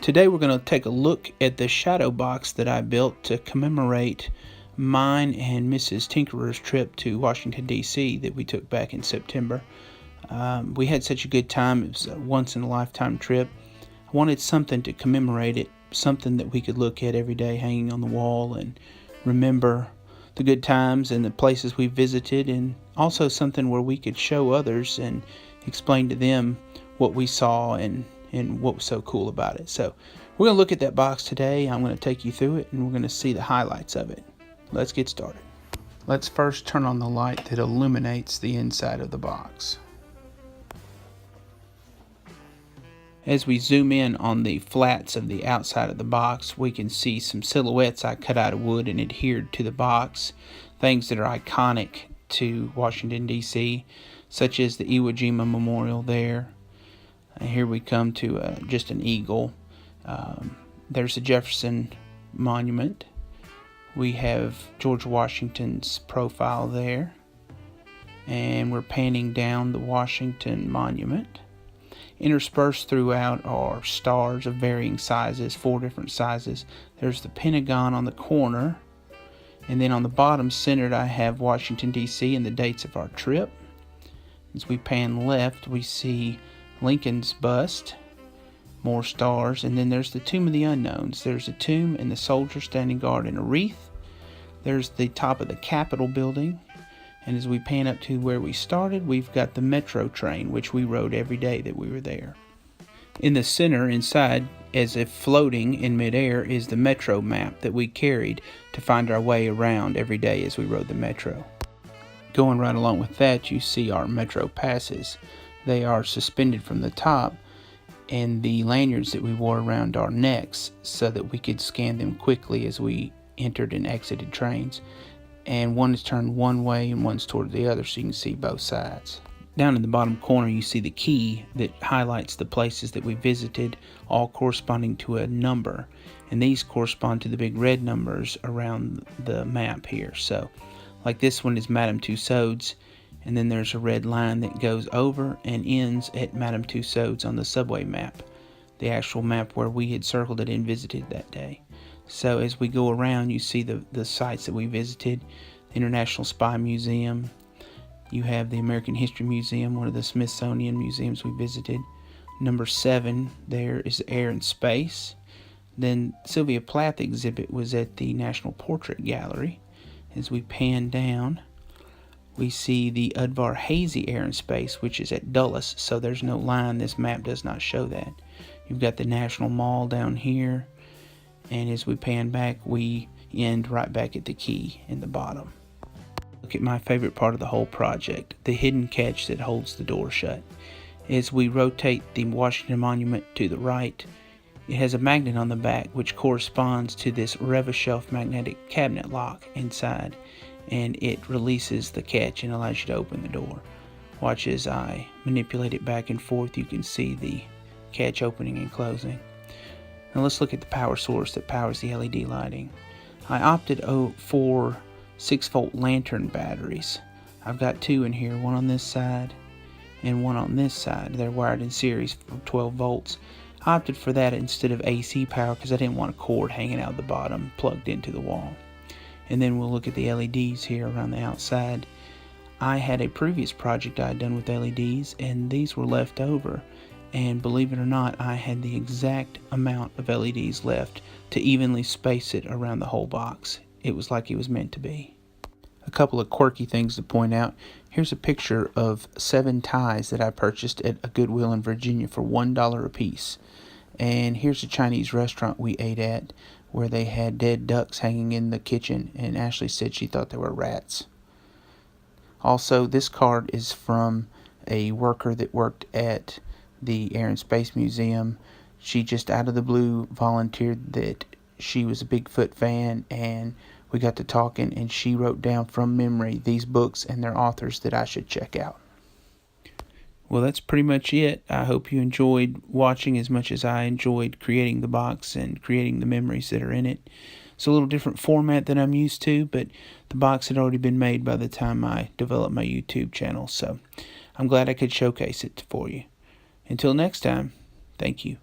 Today we're going to take a look at the shadow box that I built to commemorate mine and Mrs. Tinkerer's trip to Washington, D.C. that we took back in September. We had such a good time. It was a once-in-a-lifetime trip. I wanted something to commemorate it, something that we could look at every day hanging on the wall and remember the good times and the places we visited, and also something where we could show others and explain to them what we saw and what was so cool about it. So we're going to look at that box today. I'm going to take you through it and we're going to see the highlights of it. Let's get started. Let's first turn on the light that illuminates the inside of the box. As we zoom in on the flats of the outside of the box, we can see some silhouettes I cut out of wood and adhered to the box, things that are iconic to Washington, D.C., such as the Iwo Jima Memorial there. And here we come to just an eagle. There's the Jefferson Monument. We have George Washington's profile there. And we're panning down the Washington Monument. Interspersed throughout are stars of varying sizes, 4 different sizes. There's the Pentagon on the corner. And then on the bottom centered I have Washington, D.C. and the dates of our trip. As we pan left, we see Lincoln's bust, more stars, and then there's the Tomb of the Unknowns. There's a tomb and the soldier standing guard in a wreath. There's the top of the Capitol building, and as we pan up to where we started, we've got the metro train, which we rode every day that we were there. In the center, inside, as if floating in midair, is the metro map that we carried to find our way around every day as we rode the metro. Going right along with that, you see our metro passes. They are suspended from the top, and the lanyards that we wore around our necks so that we could scan them quickly as we entered and exited trains. And one is turned one way and one's toward the other, so you can see both sides. Down in the bottom corner, you see the key that highlights the places that we visited, all corresponding to a number. And these correspond to the big red numbers around the map here. So, like this one is Madame Tussauds. And then there's a red line that goes over and ends at Madame Tussauds on the subway map, the actual map where we had circled it and visited that day. So as we go around, you see the sites that we visited: the International Spy Museum, you have the American History Museum, one of the Smithsonian museums we visited. Number 7 there is Air and Space. Then Sylvia Plath exhibit was at the National Portrait Gallery. As we pan down, we see the Udvar Hazy Air and Space, which is at Dulles, so there's no line. This map does not show that. You've got the National Mall down here, and as we pan back, we end right back at the key in the bottom. Look at my favorite part of the whole project, the hidden catch that holds the door shut. As we rotate the Washington Monument to the right, it has a magnet on the back, which corresponds to this Revachel magnetic cabinet lock inside, and it releases the catch and allows you to open the door. Watch as I manipulate it back and forth. You can see the catch opening and closing. Now let's look at the power source that powers the LED lighting. I opted for 6-volt lantern batteries. I've got 2 in here, one on this side and one on this side. They're wired in series for 12 volts. I opted for that instead of AC power because I didn't want a cord hanging out the bottom plugged into the wall. And then we'll look at the LEDs here around the outside. I had a previous project I had done with LEDs, and these were left over. And believe it or not, I had the exact amount of LEDs left to evenly space it around the whole box. It was like it was meant to be. A couple of quirky things to point out. Here's a picture of 7 ties that I purchased at a Goodwill in Virginia for $1 a piece. And here's a Chinese restaurant we ate at where they had dead ducks hanging in the kitchen, and Ashley said she thought they were rats. Also, this card is from a worker that worked at the Air and Space Museum. She just out of the blue volunteered that she was a Bigfoot fan, and we got to talking, and she wrote down from memory these books and their authors that I should check out. Well, that's pretty much it. I hope you enjoyed watching as much as I enjoyed creating the box and creating the memories that are in it. It's a little different format than I'm used to, but the box had already been made by the time I developed my YouTube channel, so I'm glad I could showcase it for you. Until next time, thank you.